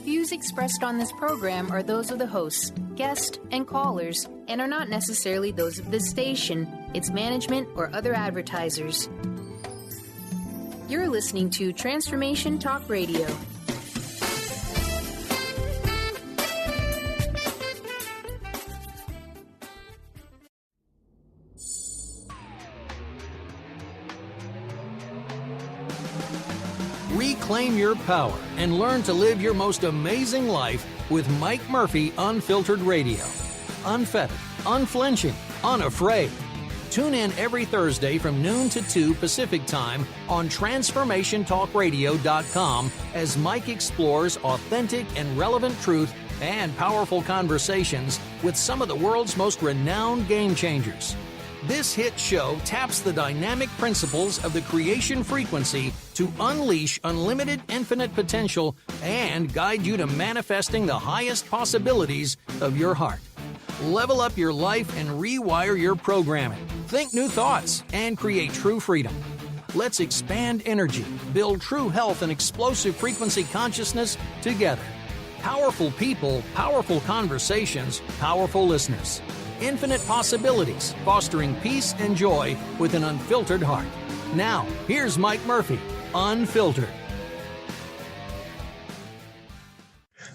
views expressed on this program are those of the hosts, guests, and callers, and are not necessarily those of this station, its management, or other advertisers. You're listening to Transformation Talk Radio. Reclaim your power and learn to live your most amazing life with Mike Murphy Unfiltered Radio. Unfettered, unflinching, unafraid. Tune in every Thursday from noon to 2 Pacific Time on TransformationTalkRadio.com as Mike explores authentic and relevant truth and powerful conversations with some of the world's most renowned game changers. This hit show taps the dynamic principles of the creation frequency to unleash unlimited infinite potential and guide you to manifesting the highest possibilities of your heart. Level up your life and rewire your programming. Think new thoughts and create true freedom. Let's expand energy, build true health and explosive frequency consciousness together. Powerful people, powerful conversations, powerful listeners. Infinite possibilities, fostering peace and joy with an unfiltered heart. Now, here's Mike Murphy, Unfiltered.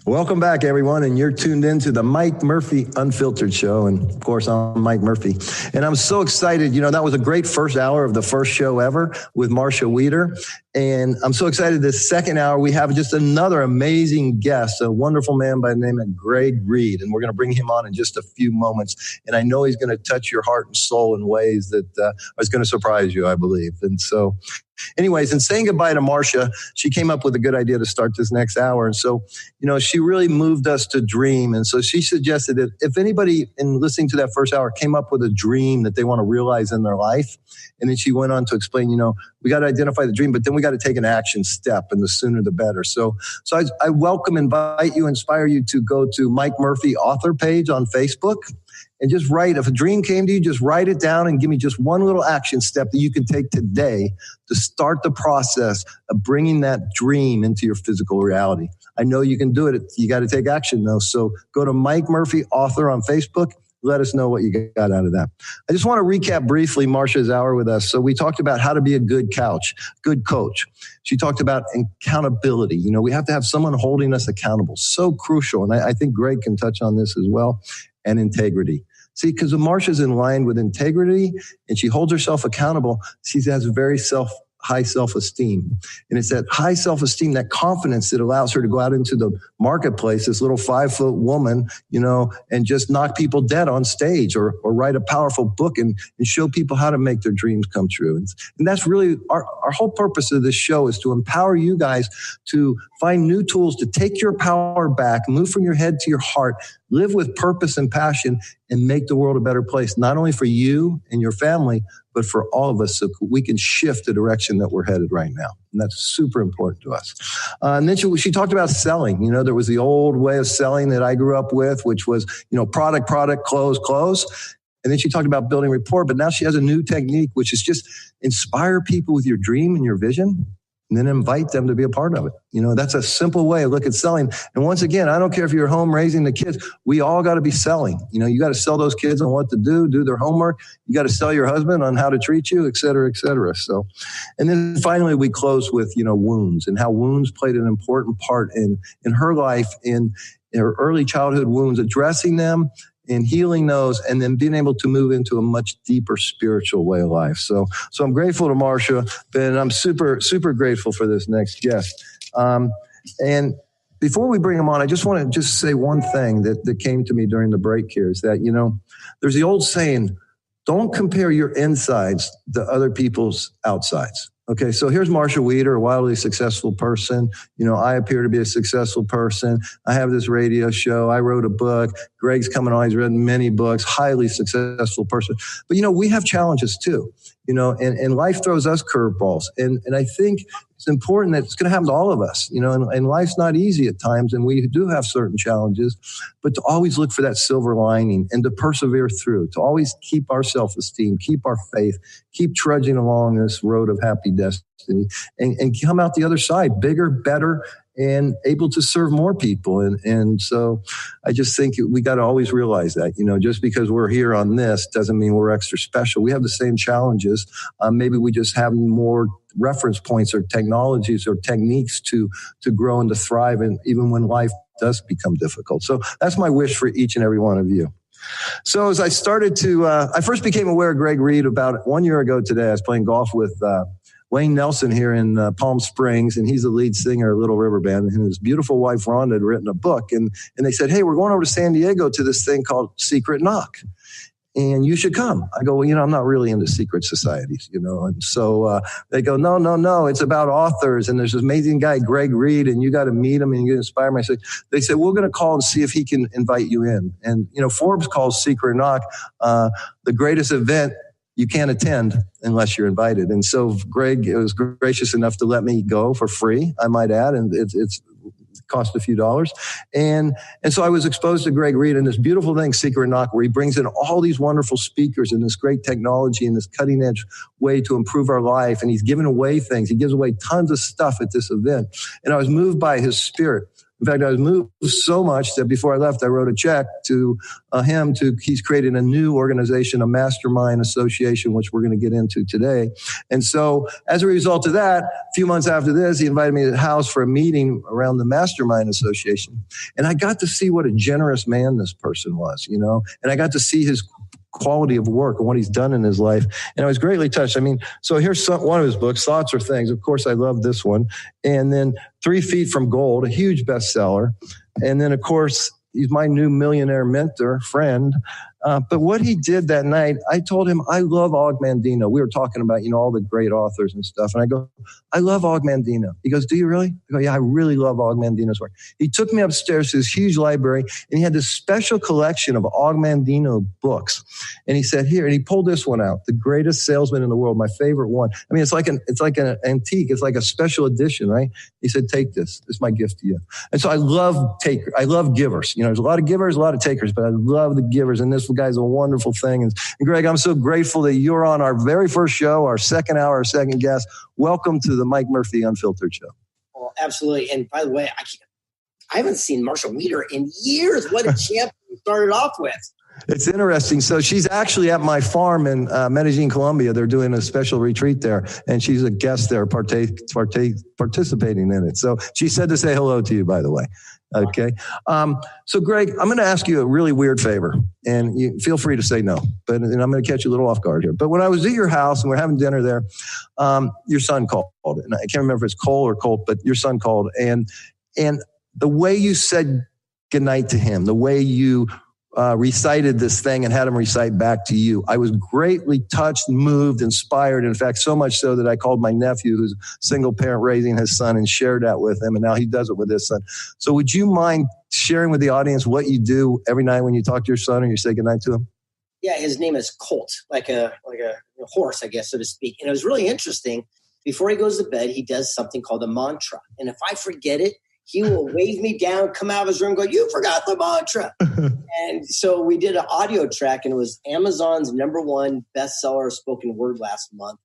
Welcome back, everyone, and you're tuned in to the Mike Murphy Unfiltered Show, and of course, I'm Mike Murphy, and I'm so excited. That was a great first hour of the first show ever with Marcia Weeder, and I'm so excited this second hour we have just another amazing guest, a wonderful man by the name of Reid, and we're going to bring him on in just a few moments, and I know he's going to touch your heart and soul in ways that are going to surprise you, I believe, and so... Anyways, in saying goodbye to Marcia, she came up with a good idea to start this next hour. And so, she really moved us to dream. And so she suggested that if anybody in listening to that first hour came up with a dream that they want to realize in their life, and then she went on to explain, we got to identify the dream, but then we got to take an action step, and the sooner the better. So I welcome, invite you, inspire you to go to Mike Murphy author page on Facebook. And just write, if a dream came to you, just write it down and give me just one little action step that you can take today to start the process of bringing that dream into your physical reality. I know you can do it. You got to take action, though. So go to Mike Murphy Author on Facebook. Let us know what you got out of that. I just want to recap briefly Marcia's hour with us. So we talked about how to be a good coach. She talked about accountability. We have to have someone holding us accountable. So crucial. And I think Greg can touch on this as well. And integrity. See, because when Marcia's in line with integrity and she holds herself accountable, she has very high self-esteem. And it's that high self-esteem, that confidence that allows her to go out into the marketplace, this little 5-foot woman, and just knock people dead on stage or write a powerful book and show people how to make their dreams come true. And that's really our whole purpose of this show is to empower you guys to find new tools to take your power back, move from your head to your heart, live with purpose and passion, and make the world a better place, not only for you and your family, but for all of us so we can shift the direction that we're headed right now. And that's super important to us. And then she talked about selling. There was the old way of selling that I grew up with, which was, product, close. And then she talked about building rapport, but now she has a new technique, which is just inspire people with your dream and your vision, and then invite them to be a part of it. That's a simple way of look at selling. And once again, I don't care if you're home raising the kids, we all got to be selling. You got to sell those kids on what to do their homework. You got to sell your husband on how to treat you, et cetera, et cetera. So, and then finally we close with, wounds and how wounds played an important part in her life, in her early childhood wounds, addressing them and healing those, and then being able to move into a much deeper spiritual way of life. So I'm grateful to Marcia, and I'm super, super grateful for this next guest. And before we bring him on, I just want to just say one thing that came to me during the break here is that, there's the old saying, don't compare your insides to other people's outsides. Okay, so here's Marcia Weeder, a wildly successful person. I appear to be a successful person. I have this radio show. I wrote a book. Greg's coming on. He's written many books. Highly successful person. But, we have challenges too. And life throws us curveballs. And I think it's important that it's going to happen to all of us, and life's not easy at times. And we do have certain challenges, but to always look for that silver lining and to persevere through, to always keep our self-esteem, keep our faith, keep trudging along this road of happy destiny and come out the other side bigger, better, and able to serve more people. And so I just think we got to always realize that, just because we're here on this doesn't mean we're extra special. We have the same challenges. Maybe we just have more reference points or technologies or techniques to grow and to thrive, and even when life does become difficult. So that's my wish for each and every one of you. So as I started I first became aware of Greg Reid about 1 year ago today. I was playing golf with Wayne Nelson here in Palm Springs, and he's the lead singer of Little River Band. And his beautiful wife, Rhonda, had written a book. And they said, hey, we're going over to San Diego to this thing called Secret Knock, and you should come. I go, well, I'm not really into secret societies, And so they go, no, it's about authors. And there's this amazing guy, Greg Reid, and you got to meet him and you inspire him. They said, we're going to call and see if he can invite you in. And, Forbes calls Secret Knock the greatest event you can't attend unless you're invited. And so Greg was gracious enough to let me go for free, I might add, and it's cost a few dollars. And so I was exposed to Greg Reid and this beautiful thing, Secret Knock, where he brings in all these wonderful speakers and this great technology and this cutting edge way to improve our life. And he's giving away things. He gives away tons of stuff at this event. And I was moved by his spirit. In fact, I was moved so much that before I left, I wrote a check to him. He's created a new organization, a mastermind association, which we're going to get into today. And so as a result of that, a few months after this, he invited me to the house for a meeting around the mastermind association. And I got to see what a generous man this person was, and I got to see his quality of work and what he's done in his life. And I was greatly touched. So here's one of his books, Thoughts Are Things. Of course, I love this one. And then 3 Feet from Gold, a huge bestseller. And then, of course, he's my new millionaire mentor, friend. But what he did that night, I told him, I love Og Mandino. We were talking about, all the great authors and stuff. And I go, I love Og Mandino. He goes, do you really? I go, yeah, I really love Og Mandino's work. He took me upstairs to this huge library, and he had this special collection of Og Mandino books. And he said, here, and he pulled this one out, The Greatest Salesman in the World, my favorite one. It's like an antique. It's like a special edition, right? He said, take this. This is my gift to you. And so I love givers. There's a lot of givers, a lot of takers, but I love the givers. And this guy's a wonderful thing. And Greg, I'm so grateful that you're on our very first show, our second hour, our second guest. Welcome to the Mike Murphy Unfiltered Show. Well, absolutely. And by the way, I haven't seen Marshall meet her in years. What a champion you started off with. It's interesting. So she's actually at my farm in Medellin, Colombia. They're doing a special retreat there, and she's a guest there participating in it. So she said to say hello to you, by the way. Okay. So Greg, I'm going to ask you a really weird favor, and you feel free to say no, and I'm going to catch you a little off guard here. But when I was at your house and we're having dinner there, your son called, and I can't remember if it's Cole or Colt, but your son called, and the way you said goodnight to him, the way you recited this thing and had him recite back to you, I was greatly touched, moved, inspired. In fact, so much so that I called my nephew, who's a single parent raising his son, and shared that with him. And now he does it with his son. So would you mind sharing with the audience what you do every night when you talk to your son or you say goodnight to him? Yeah, his name is Colt, like a horse, I guess, so to speak. And it was really interesting. Before he goes to bed, he does something called a mantra. And if I forget it, he will wave me down, come out of his room, and go, you forgot the mantra. And so we did an audio track, and it was Amazon's #1 bestseller spoken word last month.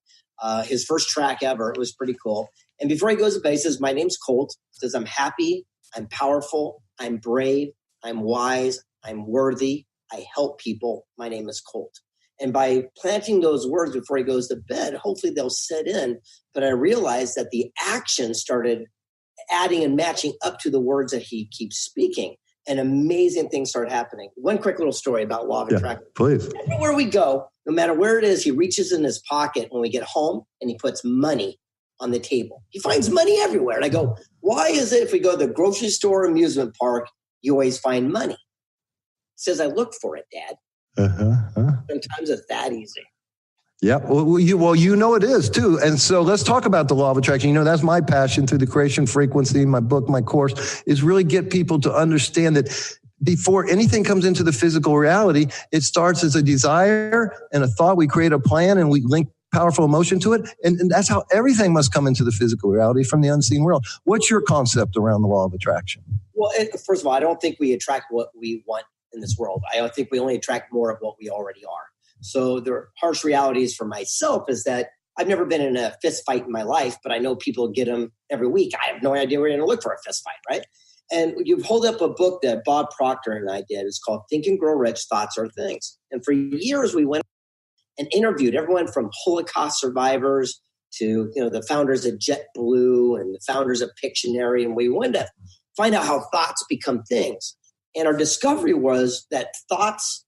His first track ever. It was pretty cool. And before he goes to bed, he says, my name's Colt. He says, I'm happy, I'm powerful, I'm brave, I'm wise, I'm worthy, I help people. My name is Colt. And by planting those words before he goes to bed, hopefully they'll set in. But I realized that the action started adding and matching up to the words that he keeps speaking. And amazing things start happening. One quick little story about law of attraction. Please. Everywhere we go, no matter where it is, he reaches in his pocket when we get home and he puts money on the table. He finds money everywhere. And I go, why is it if we go to the grocery store, amusement park, you always find money? He says, I look for it, Dad. Sometimes it's that easy. Yeah, well, it is too. And so let's talk about the law of attraction. That's my passion through the creation frequency, my book, my course, is really get people to understand that before anything comes into the physical reality, it starts as a desire and a thought. We create a plan and we link powerful emotion to it. And that's how everything must come into the physical reality from the unseen world. What's your concept around the law of attraction? Well, first of all, I don't think we attract what we want in this world. I think we only attract more of what we already are. So the harsh realities for myself is that I've never been in a fist fight in my life, but I know people get them every week. I have no idea we're going to look for a fist fight, right? And you hold up a book that Bob Proctor and I did. It's called Think and Grow Rich, Thoughts Are Things. And for years, we went and interviewed everyone from Holocaust survivors to, the founders of JetBlue and the founders of Pictionary. And we wanted to find out how thoughts become things. And our discovery was that thoughts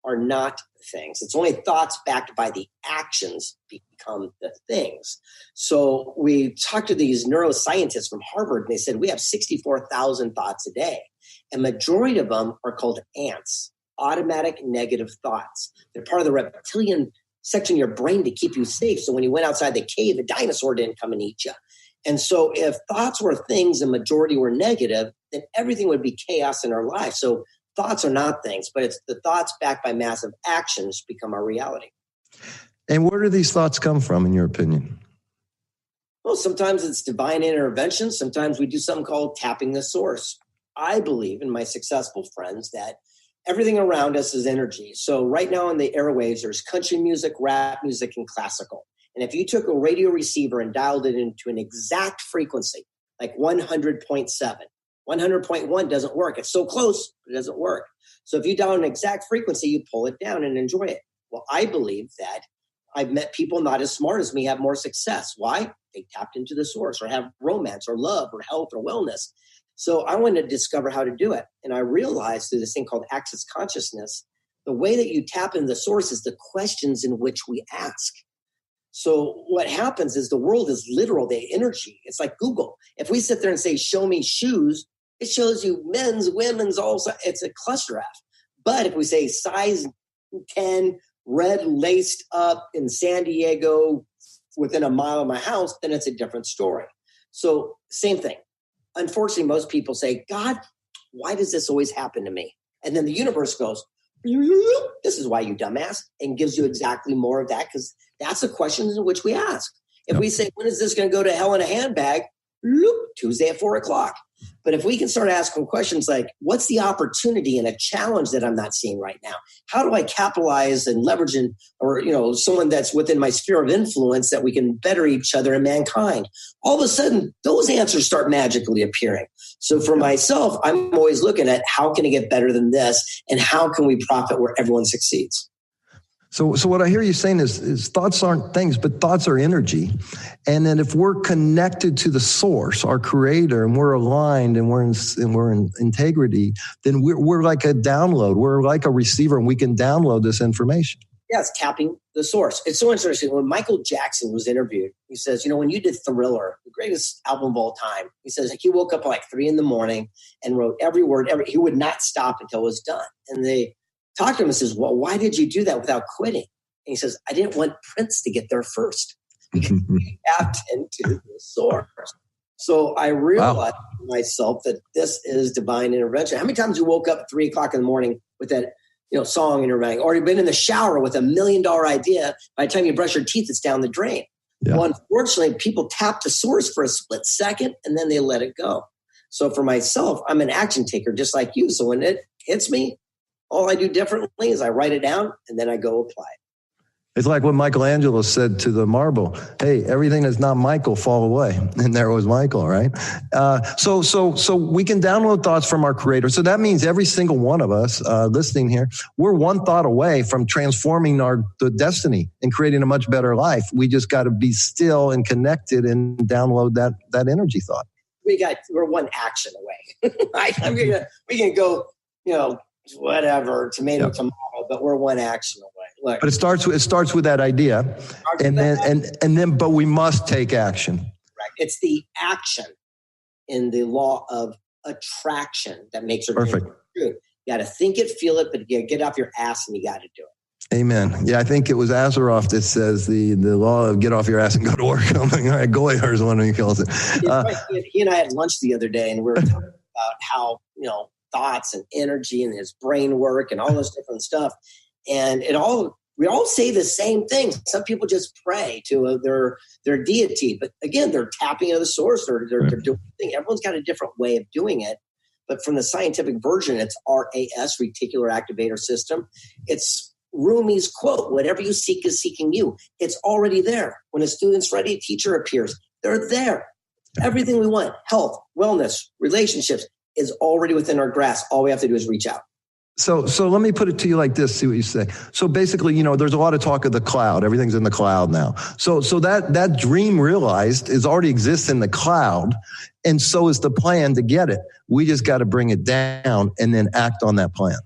are not things. It's only thoughts backed by the actions become the things. So we talked to these neuroscientists from Harvard, and they said we have 64,000 thoughts a day. And majority of them are called ants, automatic negative thoughts. They're part of the reptilian section of your brain to keep you safe. So when you went outside the cave, a dinosaur didn't come and eat you. And so if thoughts were things and majority were negative, then everything would be chaos in our life. So thoughts are not things, but it's the thoughts backed by massive actions become our reality. And where do these thoughts come from, in your opinion? Well, sometimes it's divine intervention. Sometimes we do something called tapping the source. I believe in my successful friends that everything around us is energy. So right now in the airwaves, there's country music, rap music, and classical. And if you took a radio receiver and dialed it into an exact frequency, like 100.7, 100.1 doesn't work. It's so close, but it doesn't work. So if you dial an exact frequency, you pull it down and enjoy it. Well, I believe that I've met people not as smart as me have more success. Why? They tapped into the source or have romance or love or health or wellness. So I wanted to discover how to do it. And I realized through this thing called access consciousness, the way that you tap into the source is the questions in which we ask. So what happens is the world is literal, the energy. It's like Google. If we sit there and say, show me shoes, it shows you men's, women's, it's a cluster F. But if we say size 10, red laced up in San Diego within a mile of my house, then it's a different story. So same thing. Unfortunately, most people say, God, why does this always happen to me? And then the universe goes, this is why, you dumbass, and gives you exactly more of that, because that's the questions in which we ask. If we say, when is this going to go to hell in a handbag? Tuesday at 4:00. But if we can start asking questions like, what's the opportunity and a challenge that I'm not seeing right now? How do I capitalize and leverage or someone that's within my sphere of influence that we can better each other and mankind? All of a sudden, those answers start magically appearing. So for myself, I'm always looking at how can I get better than this and how can we profit where everyone succeeds? So what I hear you saying is thoughts aren't things, but thoughts are energy. And then if we're connected to the source, our creator, and we're aligned and we're in integrity, then we're like a download. We're like a receiver, and we can download this information. Yeah, it's tapping the source. It's so interesting. When Michael Jackson was interviewed, he says, when you did Thriller, the greatest album of all time, he says he woke up at like 3 a.m. and wrote every word. He would not stop until it was done. And they talked to him and says, well, why did you do that without quitting? And he says, I didn't want Prince to get there first. Because he tapped into the source. So I realized myself that this is divine intervention. How many times you woke up at 3:00 in the morning with that song in your mind, or you've been in the shower with $1 million idea, by the time you brush your teeth, it's down the drain. Yeah. Well, unfortunately, people tap the source for a split second and then they let it go. So for myself, I'm an action taker just like you. So when it hits me, all I do differently is I write it down and then I go apply it. It's like what Michelangelo said to the marble, hey, everything that's not Michael, fall away. And there was Michael, right? So we can download thoughts from our creator. So that means every single one of us listening here, we're one thought away from transforming the destiny and creating a much better life. We just got to be still and connected and download that energy thought. We're one action away. We can go, whatever, tomato, but we're one action away. Look, but it starts with that idea, but we must take action. Right. It's the action in the law of attraction that makes it perfect. True. You got to think it, feel it, but you get off your ass and you got to do it. Amen. Yeah, I think it was Azeroth that says the law of get off your ass and go to work. Goyar is one who calls it. He and I had lunch the other day, and we were talking about how thoughts and energy and his brain work and all this different stuff. And we all say the same thing. Some people just pray to their deity, but again, they're tapping into the source. They're doing the thing. Everyone's got a different way of doing it. But from the scientific version, it's RAS, reticular activator system. It's Rumi's quote, whatever you seek is seeking you. It's already there. When a student's ready, a teacher appears. They're there. Everything we want, health, wellness, relationships, is already within our grasp. All we have to do is reach out. So let me put it to you like this, see what you say. So basically, there's a lot of talk of the cloud. Everything's in the cloud now. So that dream realized is already exists in the cloud. And so is the plan to get it. We just got to bring it down and then act on that plan.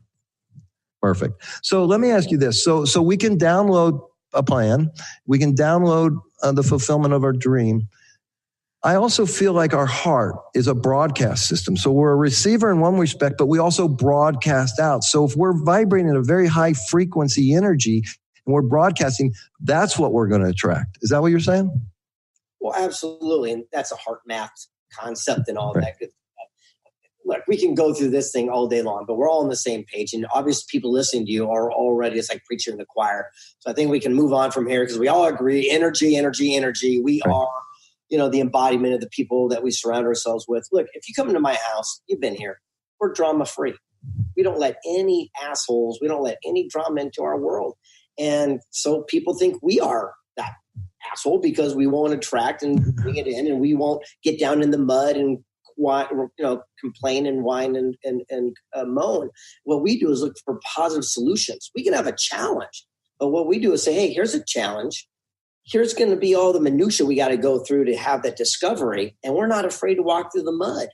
Perfect. So let me ask you this. So we can download a plan. We can download the fulfillment of our dream. I also feel like our heart is a broadcast system. So we're a receiver in one respect, but we also broadcast out. So if we're vibrating at a very high frequency energy and we're broadcasting, that's what we're going to attract. Is that what you're saying? Well, absolutely. And that's a heart math concept and all right. that good stuff. Look, we can go through this thing all day long, but we're all on the same page. And obviously people listening to you are already, it's like preaching in the choir. So I think we can move on from here because we all agree, energy. We right. are the embodiment of the people that we surround ourselves with. Look, if you come into my house, you've been here. We're drama free. We don't let any assholes, we don't let any drama into our world. And so people think we are that asshole because we won't attract and bring it in, and we won't get down in the mud and complain and whine and moan. What we do is look for positive solutions. We can have a challenge, but what we do is say, hey, here's a challenge. Here's going to be all the minutia we got to go through to have that discovery. And we're not afraid to walk through the mud.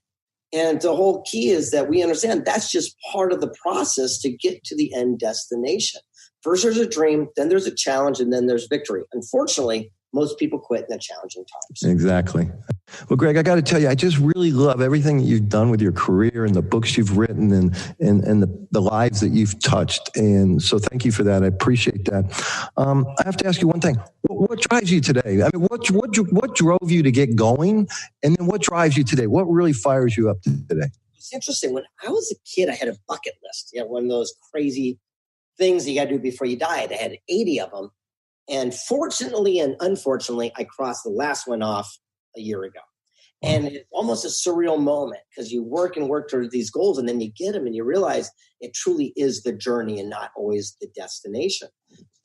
And the whole key is that we understand that's just part of the process to get to the end destination. First, there's a dream, then there's a challenge, and then there's victory. Unfortunately, most people quit in the challenging times. Exactly. Well, Greg, I got to tell you, I just really love everything that you've done with your career and the books you've written and the lives that you've touched. And so thank you for that. I appreciate that. I have to ask you one thing. What drives you today? I mean, what drove you to get going? And then what drives you today? What really fires you up today? It's interesting. When I was a kid, I had a bucket list. One of those crazy things you got to do before you die. I had 80 of them. And fortunately and unfortunately, I crossed the last one off a year ago. And it's almost a surreal moment because you work towards these goals and then you get them and you realize it truly is the journey and not always the destination.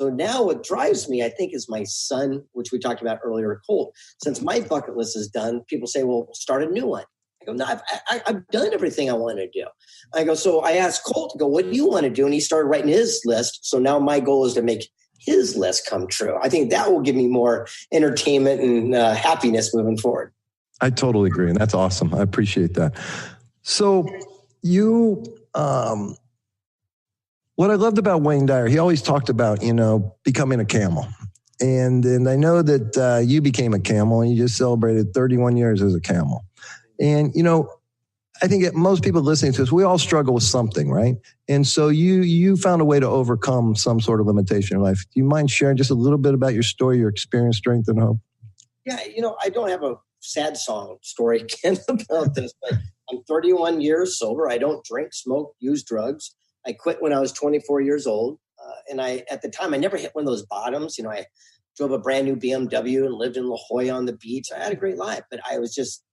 So now what drives me, I think, is my son, which we talked about earlier, Colt. Since my bucket list is done, people say, well, start a new one. I go, no, I've done everything I want to do. I go, so I asked Colt, what do you want to do? And he started writing his list. So now my goal is to make his list come true. I think that will give me more entertainment and happiness moving forward. I totally agree. And that's awesome. I appreciate that. So you, what I loved about Wayne Dyer, he always talked about, becoming a camel. And I know that you became a camel and you just celebrated 31 years as a camel. And, I think most people listening to this, we all struggle with something, right? And so you found a way to overcome some sort of limitation in life. Do you mind sharing just a little bit about your story, your experience, strength, and hope? Yeah, I don't have a sad song story again about this, but I'm 31 years sober. I don't drink, smoke, use drugs. I quit when I was 24 years old. And at the time, I never hit one of those bottoms. I drove a brand new BMW and lived in La Jolla on the beach. I had a great life, but I was just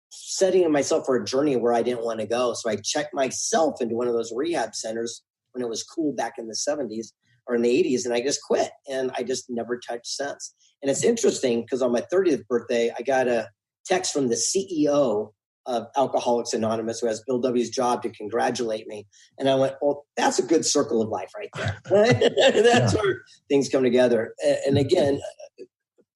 setting myself for a journey where I didn't want to go. So I checked myself into one of those rehab centers when it was cool back in the 70s or in the 80s, and I just quit. And I just never touched since. And it's interesting because on my 30th birthday, I got a text from the CEO of Alcoholics Anonymous, who has Bill W.'s job, to congratulate me. And I went, well, that's a good circle of life right there. That's where things come together. And again,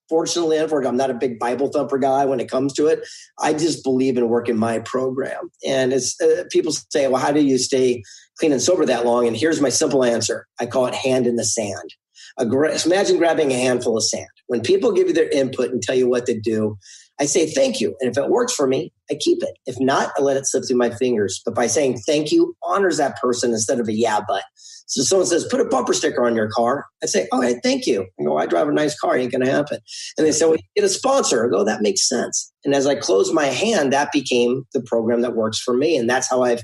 fortunately, unfortunately, I'm not a big Bible thumper guy when it comes to it. I just believe in working my program. And it's people say, well, how do you stay clean and sober that long? And here's my simple answer. I call it hand in the sand. Imagine grabbing a handful of sand. When people give you their input and tell you what to do, I say thank you. And if it works for me, I keep it. If not, I let it slip through my fingers. But by saying thank you honors that person instead of a yeah, but. So someone says, put a bumper sticker on your car. I say, all right, thank you. I go, I drive a nice car. Ain't going to happen. And they say, well, get a sponsor. I go, that makes sense. And as I closed my hand, that became the program that works for me. And that's how I've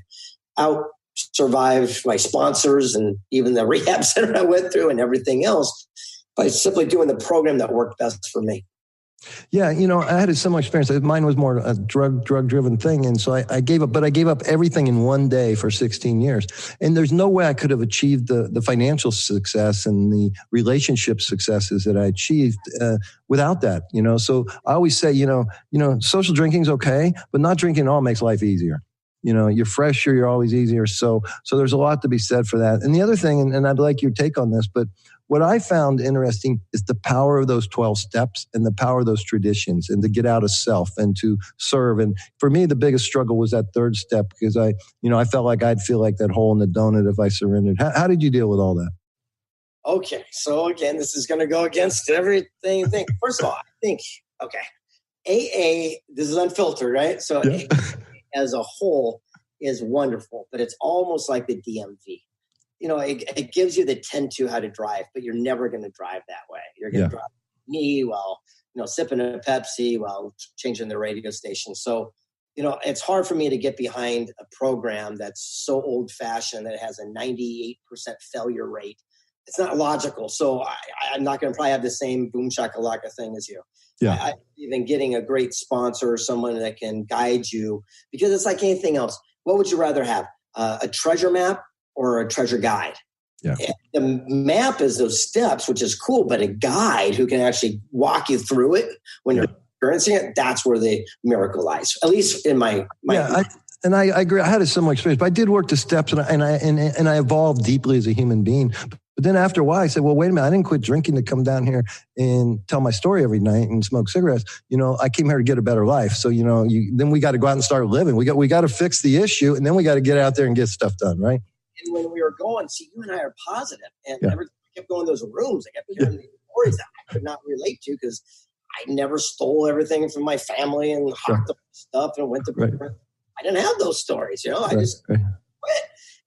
out-survived my sponsors and even the rehab center I went through and everything else by simply doing the program that worked best for me. Yeah, I had a similar experience. Mine was more a drug-driven thing, and so I gave up. But I gave up everything in one day for 16 years, and there's no way I could have achieved the financial success and the relationship successes that I achieved without that. So I always say, social drinking's okay, but not drinking at all makes life easier. You're fresher, you're always easier. So there's a lot to be said for that. And the other thing, and I'd like your take on this, but what I found interesting is the power of those 12 steps and the power of those traditions and to get out of self and to serve. And for me, the biggest struggle was that third step because I felt like I'd feel like that hole in the donut if I surrendered. How did you deal with all that? Okay. So again, this is going to go against everything. First of all, I think, okay, AA, this is unfiltered, right? So yeah. AA as a whole is wonderful, but it's almost like the DMV. It gives you the 10-2 how to drive, but you're never going to drive that way. You're going to drive me while, sipping a Pepsi while changing the radio station. So, it's hard for me to get behind a program that's so old fashioned that it has a 98% failure rate. It's not logical. So I'm not going to probably have the same boom shakalaka thing as you. Yeah. Even getting a great sponsor or someone that can guide you, because it's like anything else. What would you rather have? A treasure map or a treasure guide? Yeah. The map is those steps, which is cool, but a guide who can actually walk you through it when you're experiencing it, that's where the miracle lies. At least in my and I agree. I had a similar experience, but I did work the steps, and I evolved deeply as a human being. But then after a while, I said, well, wait a minute. I didn't quit drinking to come down here and tell my story every night and smoke cigarettes. I came here to get a better life. So, then we got to go out and start living. We got to fix the issue, and then we got to get out there and get stuff done, right? And when we were going, see, you and I are positive, and every time I kept going to those rooms, I kept hearing these stories that I could not relate to because I never stole everything from my family and hocked up stuff and went to I didn't have those stories, I just quit.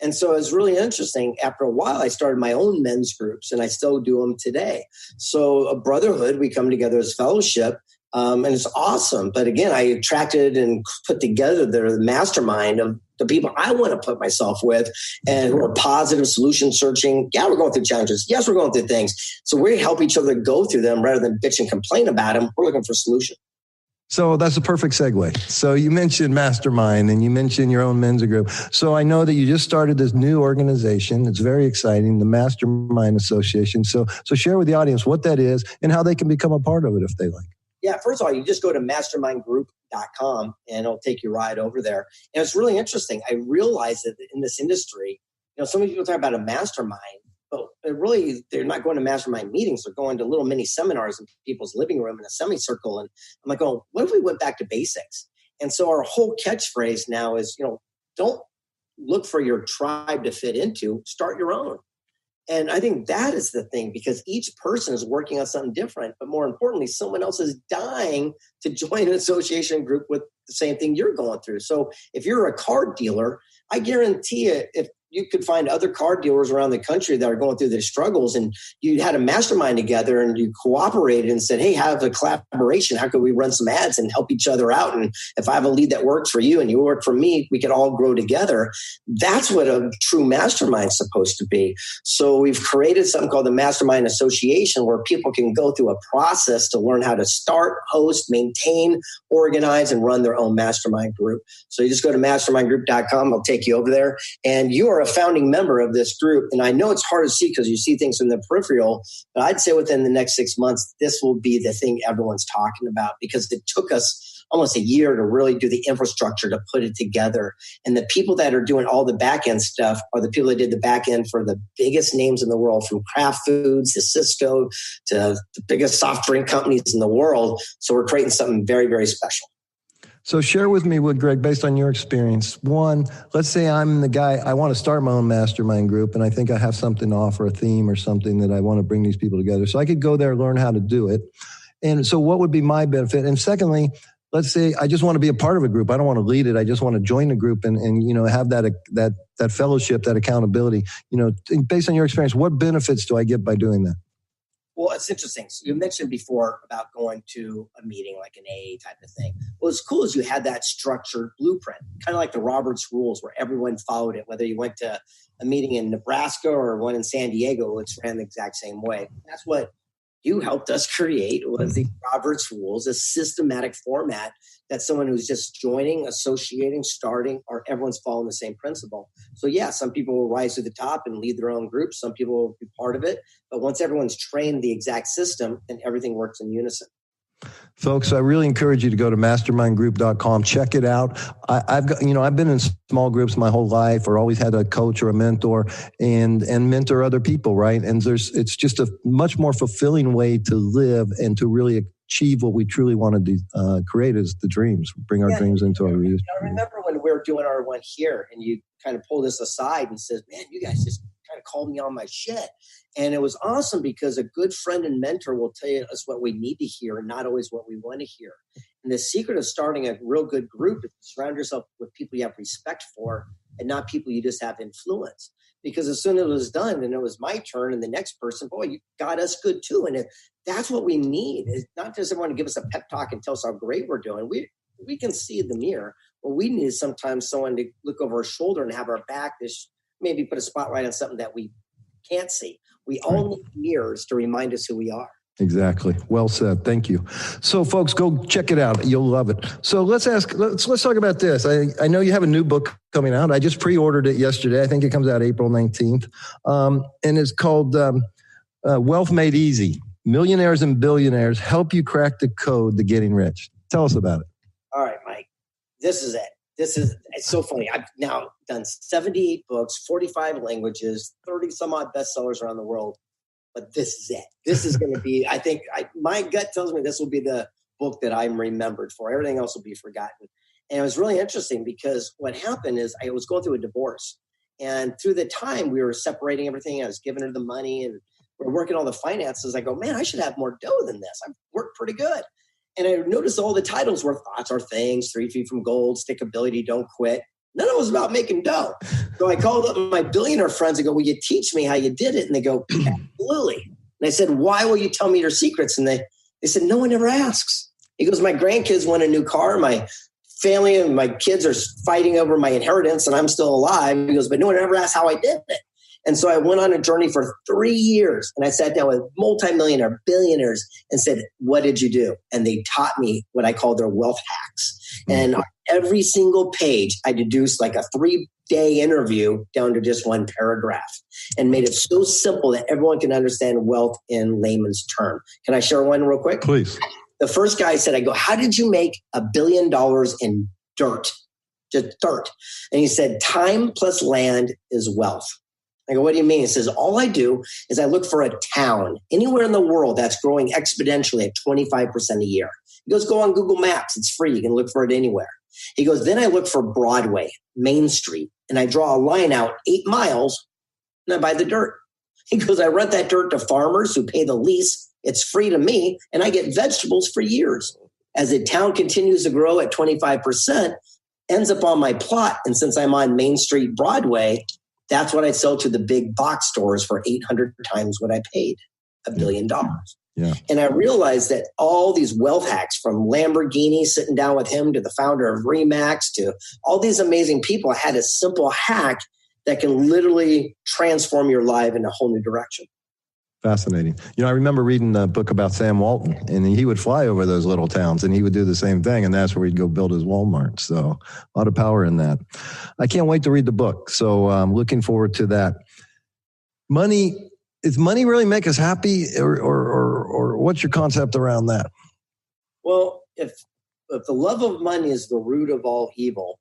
And so it was really interesting. After a while, I started my own men's groups, and I still do them today. So a brotherhood, we come together as fellowship, and it's awesome. But again, I attracted and put together the mastermind of the people I want to put myself with and who are positive, solution searching. Yeah, we're going through challenges. Yes, we're going through things. So we help each other go through them rather than bitch and complain about them. We're looking for solutions. So that's a perfect segue. So you mentioned Mastermind and you mentioned your own men's group. So I know that you just started this new organization. It's very exciting, the Mastermind Association. So share with the audience what that is and how they can become a part of it if they like. Yeah, first of all, you just go to mastermindgroup.com and it'll take you right over there. And it's really interesting. I realized that in this industry, so many people talk about a mastermind, but really, they're not going to mastermind meetings. They're going to little mini seminars in people's living room in a semicircle. And I'm like, oh, what if we went back to basics? And so our whole catchphrase now is, don't look for your tribe to fit into, start your own. And I think that is the thing, because each person is working on something different. But more importantly, someone else is dying to join an association group with the same thing you're going through. So if you're a car dealer, I guarantee you, if you could find other car dealers around the country that are going through their struggles, and you had a mastermind together and you cooperated and said, hey, have a collaboration. How could we run some ads and help each other out? And if I have a lead that works for you and you work for me, we could all grow together. That's what a true mastermind is supposed to be. So we've created something called the Mastermind Association, where people can go through a process to learn how to start, host, maintain, organize, and run their own mastermind group. So you just go to mastermindgroup.com. I'll take you over there. And you are a founding member of this group. And I know it's hard to see because you see things in the peripheral, but I'd say within the next 6 months, this will be the thing everyone's talking about, because it took us almost a year to really do the infrastructure to put it together. And the people that are doing all the back end stuff are the people that did the back end for the biggest names in the world, from Kraft Foods to Cisco to the biggest soft drink companies in the world. So we're creating something very, very special. So share with me, Greg, based on your experience. One, let's say I'm the guy, I want to start my own mastermind group, and I think I have something to offer, a theme or something that I want to bring these people together. So I could go there, learn how to do it. And so what would be my benefit? And secondly, let's say I just want to be a part of a group. I don't want to lead it. I just want to join the group and have that fellowship, that accountability. Based on your experience, what benefits do I get by doing that? Well, it's interesting. So you mentioned before about going to a meeting like an AA type of thing. Well, it's cool as you had that structured blueprint, kind of like the Roberts rules, where everyone followed it. Whether you went to a meeting in Nebraska or one in San Diego, it's ran the exact same way. That's what you helped us create was the Roberts Rules, a systematic format that someone who's just joining, associating, starting, or everyone's following the same principle. So yeah, some people will rise to the top and lead their own group. Some people will be part of it. But once everyone's trained the exact system, then everything works in unison. Folks, I really encourage you to go to mastermindgroup.com. Check it out. I've been in small groups my whole life, or always had a coach or a mentor, and mentor other people, right? And it's just a much more fulfilling way to live and to really achieve what we truly want to create as the dreams, bring our dreams into our reality. I remember when we were doing our one here, and you kind of pulled us aside and said, "Man, you guys just kind of called me on my shit." And it was awesome because a good friend and mentor will tell us what we need to hear and not always what we want to hear. And the secret of starting a real good group is to surround yourself with people you have respect for and not people you just have influence. Because as soon as it was done and it was my turn and the next person, boy, you got us good too. And that's what we need. It's not just everyone to give us a pep talk and tell us how great we're doing. We can see the mirror. What we need is sometimes someone to look over our shoulder and have our back, maybe put a spotlight on something that we can't see. We all need mirrors to remind us who we are. Exactly. Well said. Thank you. So, folks, go check it out. You'll love it. So let's talk about this. I know you have a new book coming out. I just pre-ordered it yesterday. I think it comes out April 19th. And it's called Wealth Made Easy. Millionaires and Billionaires Help You Crack the Code to Getting Rich. Tell us about it. All right, Mike. This is it. It's so funny. I've now done 78 books, 45 languages, 30 some odd bestsellers around the world. But this is it. This is going to be, my gut tells me this will be the book that I'm remembered for. Everything else will be forgotten. And it was really interesting because what happened is I was going through a divorce. And through the time we were separating everything, I was giving her the money and we're working all the finances. I go, man, I should have more dough than this. I've worked pretty good. And I noticed all the titles were Thoughts Are Things, 3 Feet from Gold, Stickability, Don't Quit. None of it was about making dough. So I called up my billionaire friends and go, will you teach me how you did it? And they go, absolutely. And I said, why will you tell me your secrets? And they said, no one ever asks. He goes, my grandkids want a new car. My family and my kids are fighting over my inheritance and I'm still alive. He goes, but no one ever asked how I did it. And so I went on a journey for 3 years and I sat down with multimillionaire billionaires and said, what did you do? And they taught me what I call their wealth hacks. And on every single page, I deduced like a 3-day interview down to just one paragraph and made it so simple that everyone can understand wealth in layman's term. Can I share one real quick? Please. The first guy said, I go, how did you make $1 billion in dirt? Just dirt. And he said, time plus land is wealth. I go, what do you mean? He says, all I do is I look for a town anywhere in the world that's growing exponentially at 25% a year. He goes, go on Google Maps. It's free. You can look for it anywhere. He goes, then I look for Broadway, Main Street, and I draw a line out 8 miles and I buy the dirt. He goes, I rent that dirt to farmers who pay the lease. It's free to me and I get vegetables for years. As the town continues to grow at 25%, ends up on my plot. And since I'm on Main Street, Broadway, that's what I sell to the big box stores for 800 times what I paid, $1 billion. Yeah. And I realized that all these wealth hacks from Lamborghini, sitting down with him, to the founder of Remax, to all these amazing people, I had a simple hack that can literally transform your life in a whole new direction. Fascinating. I remember reading a book about Sam Walton, and he would fly over those little towns, and he would do the same thing, and that's where he'd go build his Walmart. So a lot of power in that. I can't wait to read the book, so I'm looking forward to that. Does money really make us happy, or what's your concept around that? Well, if the love of money is the root of all evil,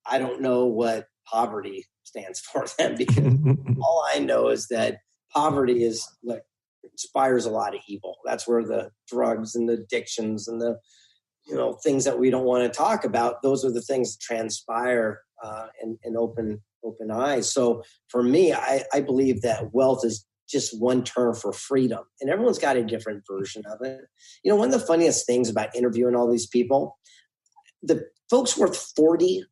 I don't know what poverty stands for then, because all I know is that poverty is like inspires a lot of evil. That's where the drugs and the addictions and the things that we don't want to talk about, those are the things that transpire and open eyes. So for me, I believe that wealth is just one term for freedom, and everyone's got a different version of it. One of the funniest things about interviewing all these people, the folks worth $40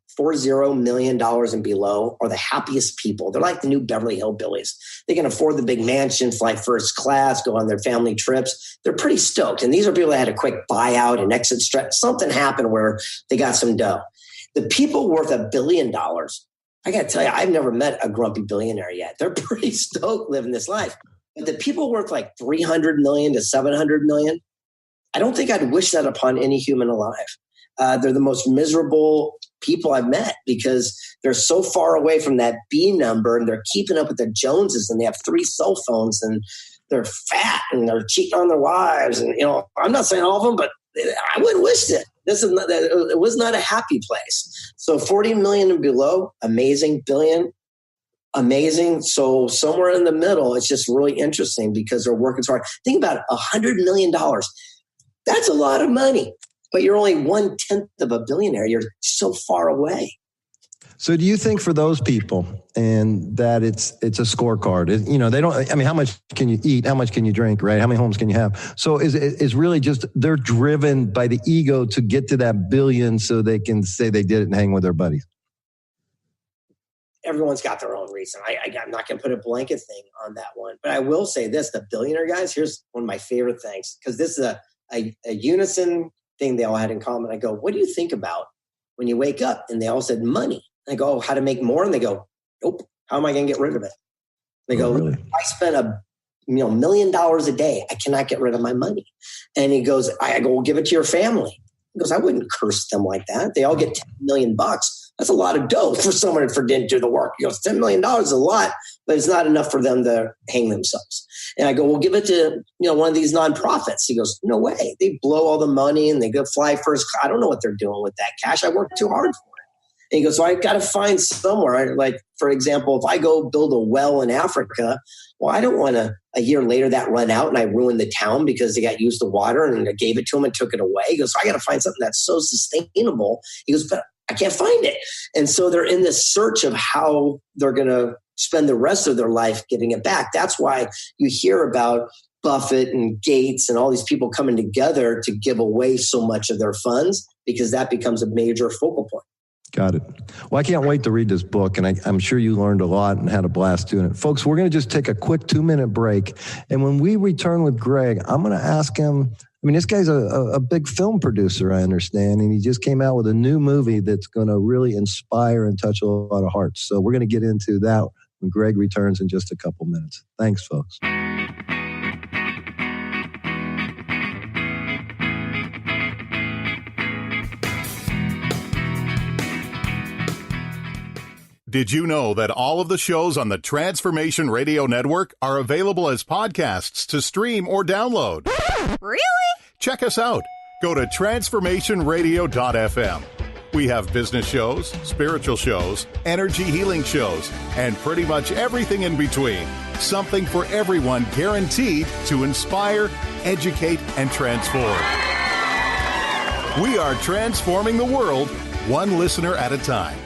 million and below are the happiest people. They're like the new Beverly Hillbillies. They can afford the big mansion, fly first class, go on their family trips. They're pretty stoked. And these are people that had a quick buyout, an exit stretch. Something happened where they got some dough. The people worth $1 billion, I got to tell you, I've never met a grumpy billionaire yet. They're pretty stoked living this life. But the people worth like 300 million to 700 million, I don't think I'd wish that upon any human alive. They're the most miserable people I've met because they're so far away from that B number, and they're keeping up with the Joneses, and they have 3 cell phones, and they're fat, and they're cheating on their wives. And, I'm not saying all of them, but I wouldn't wish it. It was not a happy place. So 40 million and below, amazing. Billion, amazing. So somewhere in the middle, it's just really interesting because they're working so hard. Think about it, $100 million. That's a lot of money, but you're only 1/10 of a billionaire. You're so far away. So do you think for those people and that it's a scorecard? They don't, how much can you eat? How much can you drink, right? How many homes can you have? So is really just they're driven by the ego to get to that billion so they can say they did it and hang with their buddies? Everyone's got their own reason. I'm not going to put a blanket thing on that one. But I will say this, the billionaire guys, here's one of my favorite things, because this is a unison thing they all had in common. I go, what do you think about when you wake up? And they all said money. I go, how to make more? And they go, nope. How am I going to get rid of it? They go, really? I spent $1 million a day. I cannot get rid of my money. And he goes, I go, well, give it to your family. He goes, I wouldn't curse them like that. They all get $10 million. That's a lot of dough for someone for didn't do the work. He goes, $10 million is a lot, but it's not enough for them to hang themselves. And I go, well, give it to one of these nonprofits. He goes, no way. They blow all the money and they go fly first. I don't know what they're doing with that cash. I worked too hard for it. And he goes, so I got to find somewhere. Like, for example, if I go build a well in Africa, well, I don't want a year later that run out and I ruin the town because they got used the water and I gave it to them and took it away. He goes, so I got to find something that's so sustainable. He goes, but I can't find it. And so they're in this search of how they're going to spend the rest of their life getting it back. That's why you hear about Buffett and Gates and all these people coming together to give away so much of their funds, because that becomes a major focal point. Got it. Well, I can't wait to read this book, and I'm sure you learned a lot and had a blast doing it. Folks, we're going to just take a quick 2-minute break, and when we return with Greg, I'm going to ask him, this guy's a big film producer, I understand, and he just came out with a new movie that's going to really inspire and touch a lot of hearts. So we're going to get into that when Greg returns in just a couple minutes. Thanks, folks. Did you know that all of the shows on the Transformation Radio Network are available as podcasts to stream or download? Really? Check us out. Go to transformationradio.fm. We have business shows, spiritual shows, energy healing shows, and pretty much everything in between. Something for everyone, guaranteed to inspire, educate, and transform. We are transforming the world, one listener at a time.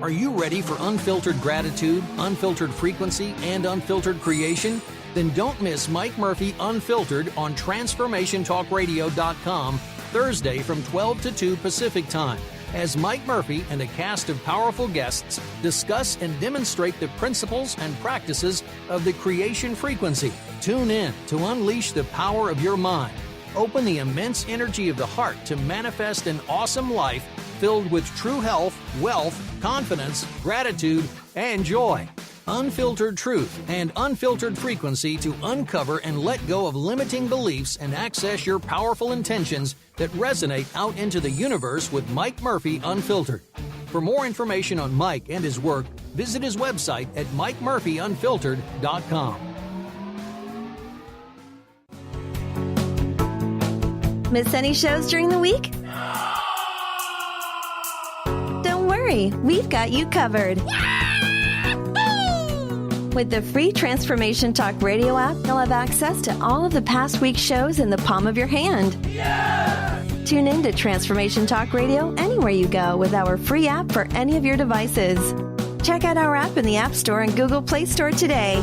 Are you ready for unfiltered gratitude, unfiltered frequency, and unfiltered creation? Then don't miss Mike Murphy Unfiltered on TransformationTalkRadio.com Thursday from 12 to 2 Pacific Time, as Mike Murphy and a cast of powerful guests discuss and demonstrate the principles and practices of the creation frequency. Tune in to unleash the power of your mind. Open the immense energy of the heart to manifest an awesome life filled with true health, wealth, confidence, gratitude, and joy. Unfiltered truth and unfiltered frequency to uncover and let go of limiting beliefs and access your powerful intentions that resonate out into the universe with Mike Murphy Unfiltered. For more information on Mike and his work, visit his website at MikeMurphyUnfiltered.com. Miss any shows during the week? Don't worry, we've got you covered. With the free Transformation Talk Radio app, you'll have access to all of the past week's shows in the palm of your hand. Yeah! Tune in to Transformation Talk Radio anywhere you go with our free app for any of your devices. Check out our app in the App Store and Google Play Store today.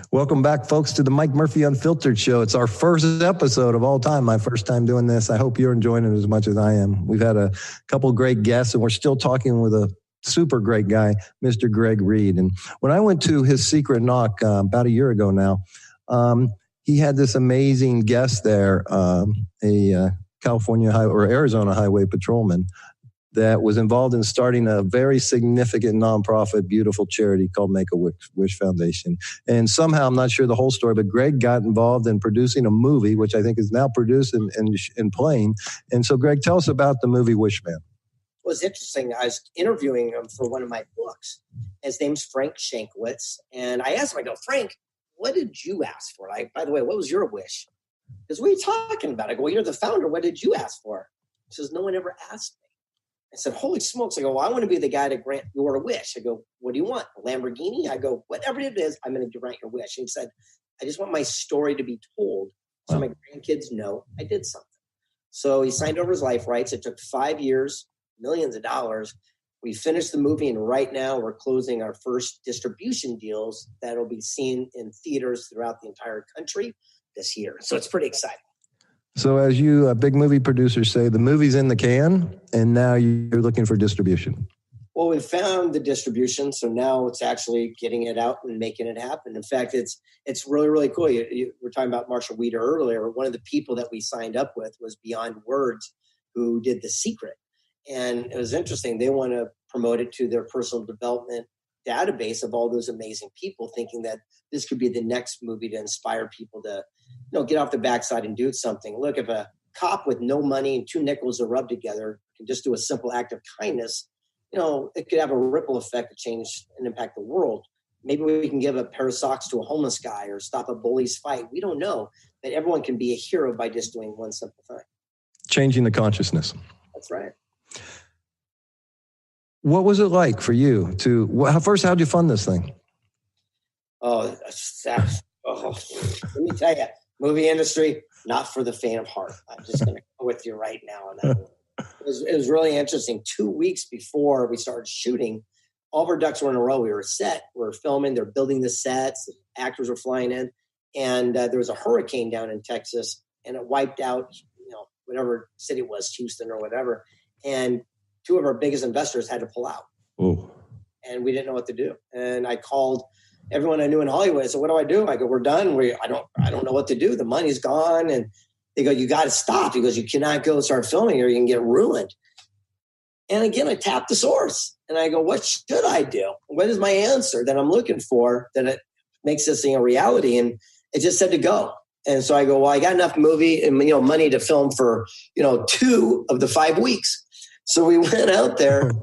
Welcome back, folks, to the Mike Murphy Unfiltered Show. It's our first episode of all time, my first time doing this. I hope you're enjoying it as much as I am. We've had a couple of great guests, and we're still talking with super great guy, Mr. Greg Reid. And when I went to his Secret Knock about a year ago now, he had this amazing guest there, a California or Arizona highway patrolman that was involved in starting a very significant nonprofit, beautiful charity called Make-A-Wish Foundation. And somehow, I'm not sure the whole story, but Greg got involved in producing a movie, which I think is now produced and playing. And so, Greg, tell us about the movie Wish Man. Well, it's interesting. I was interviewing him for one of my books. His name's Frank Shankowitz. And I asked him, I go, Frank, what did you ask for? By the way, what was your wish? Because what are you talking about? I go, well, you're the founder. What did you ask for? He says, no one ever asked me. I said, holy smokes. I go, well, I want to be the guy to grant your wish. I go, what do you want? A Lamborghini? I go, whatever it is, I'm going to grant your wish. And he said, I just want my story to be told so my grandkids know I did something. So he signed over his life rights. It took 5 years, millions of dollars. We finished the movie, and right now we're closing our first distribution deals that will be seen in theaters throughout the entire country this year. So it's pretty exciting. So as you big movie producers say, the movie's in the can, and now you're looking for distribution. Well, we found the distribution, so now it's actually getting it out and making it happen. In fact, it's really, really cool. You were talking about Marshall Weeder earlier. One of the people that we signed up with was Beyond Words, who did The Secret. And it was interesting. They want to promote it to their personal development database of all those amazing people, thinking that this could be the next movie to inspire people to, get off the backside and do something. Look, if a cop with no money and 2 nickels to rub together can just do a simple act of kindness, it could have a ripple effect to change and impact the world. Maybe we can give a pair of socks to a homeless guy or stop a bully's fight. We don't know, but everyone can be a hero by just doing one simple thing. Changing the consciousness. That's right. What was it like for you how'd you fund this thing? Let me tell you, movie industry, not for the faint of heart. I'm just going to go with you right now on that one. It was really interesting. 2 weeks before we started shooting, all of our ducks were in a row. We were set. We were filming. They're building the sets. The actors were flying in. And there was a hurricane down in Texas, and it wiped out, whatever city it was, Houston or whatever. And 2 of our biggest investors had to pull out. Ooh. And we didn't know what to do. And I called everyone I knew in Hollywood. I said, what do I do? I go, we're done. I don't know what to do. The money's gone. And they go, you got to stop. He goes, you cannot go start filming or you can get ruined. And again, I tapped the source and I go, what should I do? What is my answer that I'm looking for that it makes this thing a reality? And it just said to go. And so I go, well, I got enough movie and money to film for 2 of the 5 weeks. So we went out there and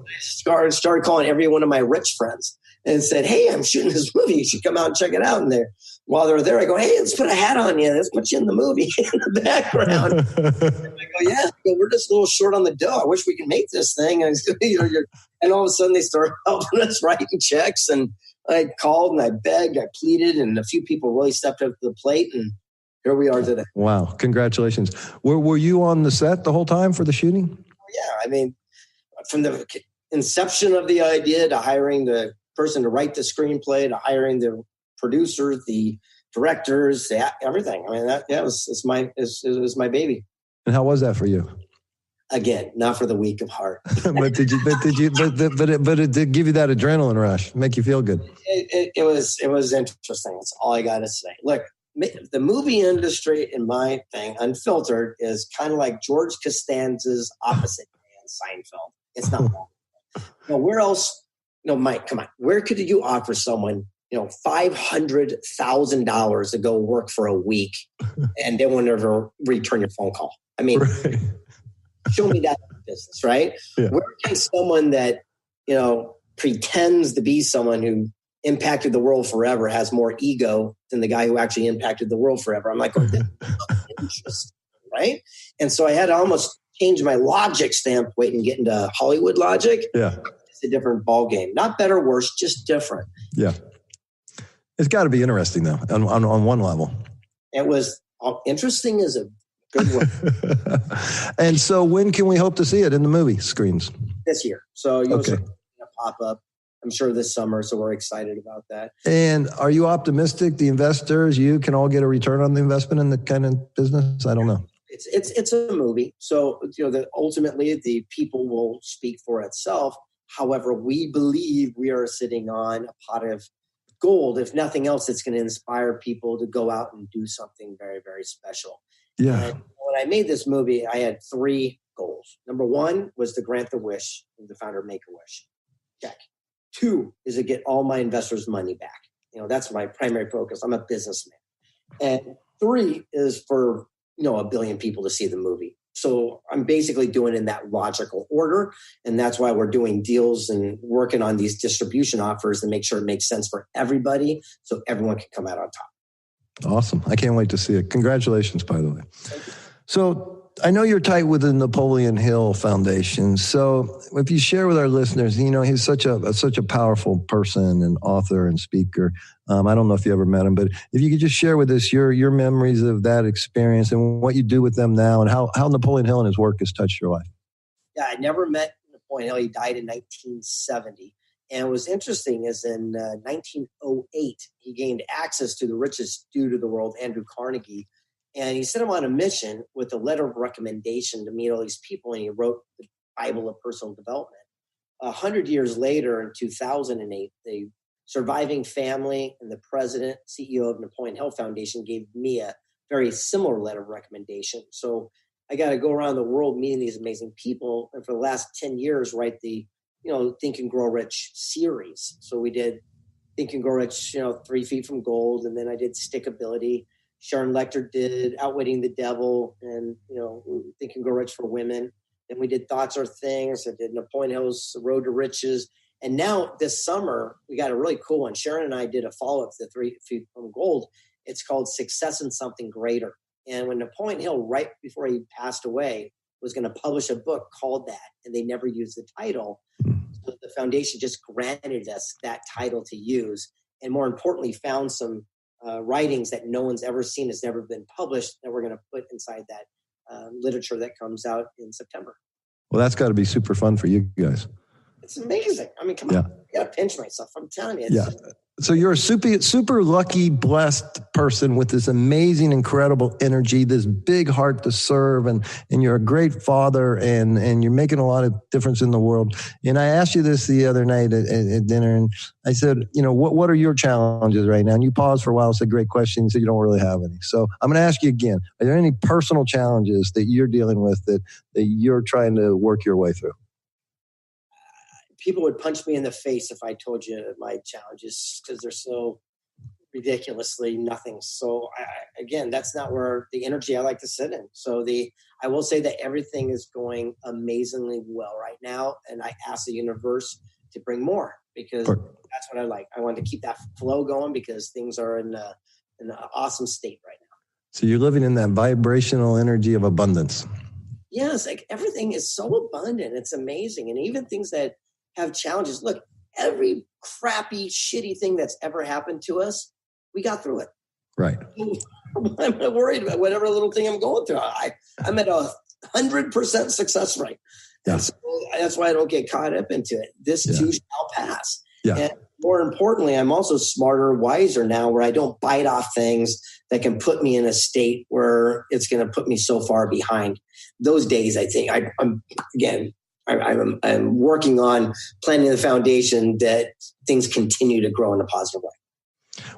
I started calling every one of my rich friends and said, hey, I'm shooting this movie. You should come out and check it out. And while they're there, I go, hey, let's put a hat on you. Let's put you in the movie in the background. And I go, yeah, we're just a little short on the dough. I wish we could make this thing. And, and all of a sudden they started helping us writing checks. And I called and I begged, I pleaded, and a few people really stepped up to the plate. And here we are today. Wow. Congratulations. Were you on the set the whole time for the shooting? Yeah. I mean, from the inception of the idea to hiring the person to write the screenplay to hiring the producers, the directors, everything. I mean, it was my baby. And how was that for you? Again, not for the weak of heart. but it did give you that adrenaline rush, make you feel good. It was interesting. That's all I got to say. Look, the movie industry, in my thing, unfiltered, is kind of like George Costanza's opposite man, Seinfeld. It's not long. Where else? Mike, come on. Where could you offer someone, $500,000 to go work for a week and they will never return your phone call? I mean, right. Show me that business, right? Yeah. Where can someone that, pretends to be someone who impacted the world forever has more ego than the guy who actually impacted the world forever? I'm like, oh, that's interesting, right? And so I had to almost change my logic standpoint and get into Hollywood logic. Yeah. It's a different ball game. Not better, worse, just different. Yeah. It's got to be interesting, though, on one level. It was interesting as a good word. And so when can we hope to see it in the movie screens? This year. So you'll see it pop up, I'm sure, this summer. So we're excited about that. And are you optimistic the investors, you can all get a return on the investment in the kind of business? I don't know. It's a movie. So, ultimately the people will speak for itself. However, we believe we are sitting on a pot of gold. If nothing else, it's going to inspire people to go out and do something very, very special. Yeah. And when I made this movie, I had 3 goals. Number 1 was to grant the wish of the founder of Make-A-Wish. Check. 2 is to get all my investors' money back. That's my primary focus. I'm a businessman. And 3 is for, 1 billion people to see the movie. So I'm basically doing it in that logical order. And that's why we're doing deals and working on these distribution offers to make sure it makes sense for everybody so everyone can come out on top. Awesome. I can't wait to see it. Congratulations, by the way. So I know you're tight with the Napoleon Hill Foundation. So if you share with our listeners, he's such a powerful person and author and speaker. I don't know if you ever met him, but if you could just share with us your memories of that experience and what you do with them now and how Napoleon Hill and his work has touched your life. Yeah, I never met Napoleon Hill. He died in 1970. And what was interesting is in 1908, he gained access to the richest dude of the world, Andrew Carnegie. And he sent him on a mission with a letter of recommendation to meet all these people. And he wrote the Bible of Personal Development. 100 years later, in 2008, the surviving family and the president, CEO of Napoleon Hill Foundation gave me a very similar letter of recommendation. So I got to go around the world meeting these amazing people. And for the last 10 years, write the, Think and Grow Rich series. So we did Think and Grow Rich, 3 Feet from Gold. And then I did Stickability. Sharon Lecter did Outwitting the Devil and, Think and Grow Rich for Women. Then we did Thoughts Are Things. I did Napoleon Hill's Road to Riches. And now this summer, we got a really cool one. Sharon and I did a follow-up to the 3 Feet from Gold. It's called Success in Something Greater. And when Napoleon Hill, right before he passed away, was going to publish a book called that, and they never used the title. So the foundation just granted us that title to use. And more importantly, found some writings that no one's ever seen, has never been published, that we're going to put inside that literature that comes out in September. Well, that's got to be super fun for you guys. It's amazing. I mean, come on. I got to pinch myself. I'm telling you. Yeah. So you're a super lucky, blessed person with this amazing, incredible energy, this big heart to serve, and you're a great father, and you're making a lot of difference in the world. And I asked you this the other night at dinner, and I said, what are your challenges right now? And you paused for a while and said, great question. You said you don't really have any. So I'm going to ask you again, are there any personal challenges that you're dealing with that you're trying to work your way through? People would punch me in the face if I told you my challenges because they're so ridiculously nothing. So again, that's not where the energy I like to sit in. So I will say that everything is going amazingly well right now. And I ask the universe to bring more because that's what I like. I want to keep that flow going because things are in an awesome state right now. So you're living in that vibrational energy of abundance. Yes. Like everything is so abundant. It's amazing. And even things that have challenges. Look, every crappy, shitty thing that's ever happened to us, we got through it. Right. I'm not worried about whatever little thing I'm going through. I'm at 100% success rate. Yeah. So that's why I don't get caught up into it. This too shall pass. Yeah. And more importantly, I'm also smarter, wiser now where I don't bite off things that can put me in a state where it's going to put me so far behind. Those days, I think, I'm working on planning the foundation that things continue to grow in a positive way.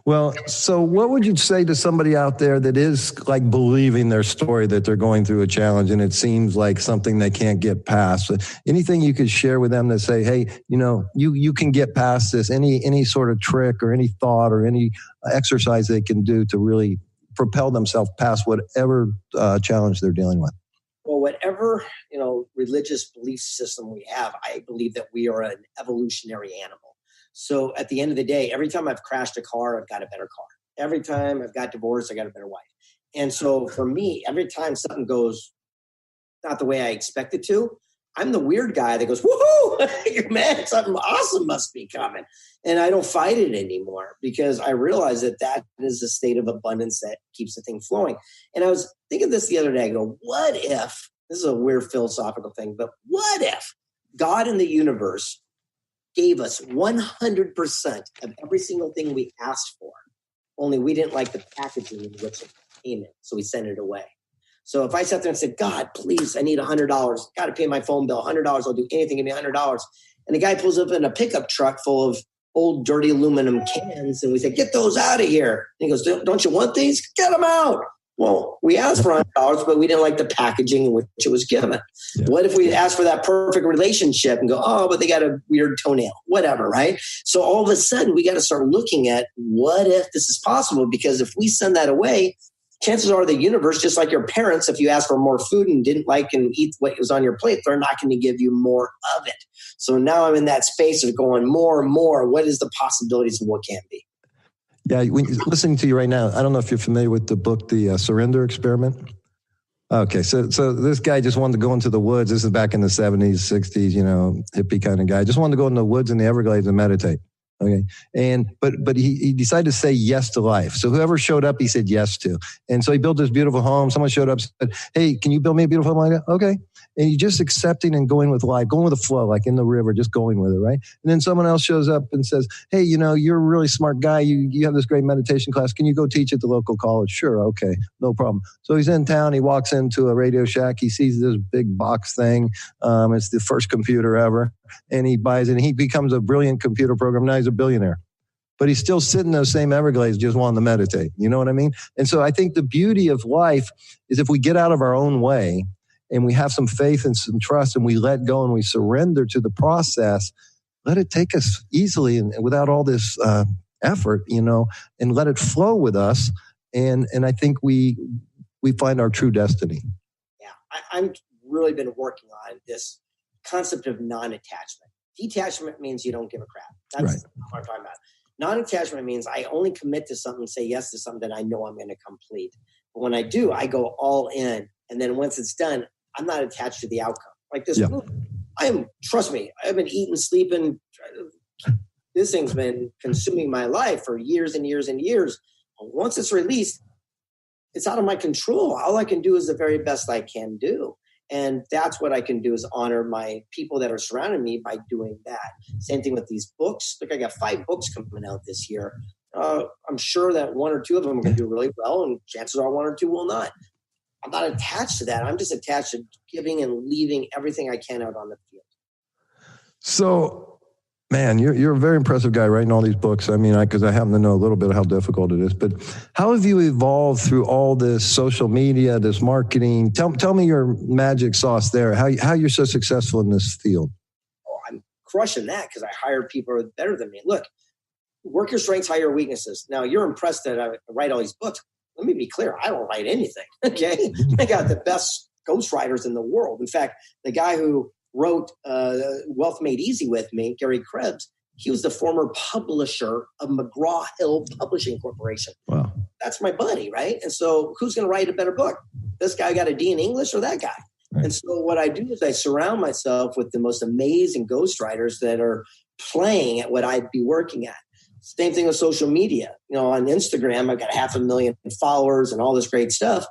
Well, so what would you say to somebody out there that is like believing their story that they're going through a challenge and it seems like something they can't get past? Anything you could share with them that say, hey, you can get past this, any sort of trick or any thought or any exercise they can do to really propel themselves past whatever challenge they're dealing with? Well, whatever, religious belief system we have, I believe that we are an evolutionary animal. So at the end of the day, every time I've crashed a car, I've got a better car. Every time I've got divorced, I got a better wife. And so for me, every time something goes not the way I expect it to, I'm the weird guy that goes, woohoo, man, something awesome must be coming. And I don't fight it anymore because I realize that is a state of abundance that keeps the thing flowing. And I was thinking this the other day, I go, what if, this is a weird philosophical thing, but what if God in the universe gave us 100% of every single thing we asked for, only we didn't like the packaging in which it came in, so we sent it away. So if I sat there and said, God, please, I need $100. Got to pay my phone bill. $100. I'll do anything. Give me $100. And the guy pulls up in a pickup truck full of old dirty aluminum cans. And we say, get those out of here. And he goes, don't you want these? Get them out. Well, we asked for $100, but we didn't like the packaging in which it was given. Yeah. What if we asked for that perfect relationship and go, oh, but they got a weird toenail, whatever, right? So all of a sudden, we got to start looking at what if this is possible? Because if we send that away, chances are the universe, just like your parents, if you ask for more food and didn't like and eat what was on your plate, they're not going to give you more of it. So now I'm in that space of going more and more. What is the possibilities of what can be? Yeah, listening to you right now, I don't know if you're familiar with the book, The Surrender Experiment. Okay, so this guy just wanted to go into the woods. This is back in the 70s, 60s, hippie kind of guy. Just wanted to go in the woods in the Everglades and meditate. Okay, but he decided to say yes to life. So whoever showed up, he said yes to. And so he built this beautiful home. Someone showed up and said, hey, can you build me a beautiful home like that? Okay. And you're just accepting and going with life, going with the flow, like in the river, just going with it, right? And then someone else shows up and says, hey, you're a really smart guy. You have this great meditation class. Can you go teach at the local college? Sure. Okay. No problem. So he's in town. He walks into a Radio Shack. He sees this big box thing. It's the first computer ever. And he buys it and he becomes a brilliant computer programmer. Now he's a billionaire. But he's still sitting in those same Everglades just wanting to meditate. You know what I mean? And so I think the beauty of life is if we get out of our own way and we have some faith and some trust and we let go and we surrender to the process, let it take us easily and without all this effort, and let it flow with us. And I think we find our true destiny. Yeah, I've really been working on this concept of non-attachment. Detachment means you don't give a crap. That's what I'm talking about. Non-attachment means I only commit to something and say yes to something that I know I'm going to complete. But when I do, I go all in. And then once it's done, I'm not attached to the outcome. Like this movie, trust me, I've been eating, sleeping. This thing's been consuming my life for years and years and years. But once it's released, it's out of my control. All I can do is the very best I can do. And that's what I can do is honor my people that are surrounding me by doing that. Same thing with these books. Look, I got 5 books coming out this year. I'm sure that 1 or 2 of them are going to do really well, and chances are 1 or 2 will not. I'm not attached to that. I'm just attached to giving and leaving everything I can out on the field. So, man, you're a very impressive guy writing all these books. I mean, because I happen to know a little bit of how difficult it is. But how have you evolved through all this social media, this marketing? Tell me your magic sauce there. How you're so successful in this field? Oh, I'm crushing that because I hire people who are better than me. Look, work your strengths, hire your weaknesses. Now, you're impressed that I write all these books. Let me be clear. I don't write anything. Okay, I got the best ghostwriters in the world. In fact, the guy who wrote Wealth Made Easy with me, Gary Krebs, he was the former publisher of McGraw-Hill Publishing Corporation. Wow. That's my buddy, right? And so who's going to write a better book? This guy got a D in English or that guy? Right. And so what I do is I surround myself with the most amazing ghostwriters that are playing at what I'd be working at. Same thing with social media. On Instagram, I've got 500,000 followers and all this great stuff.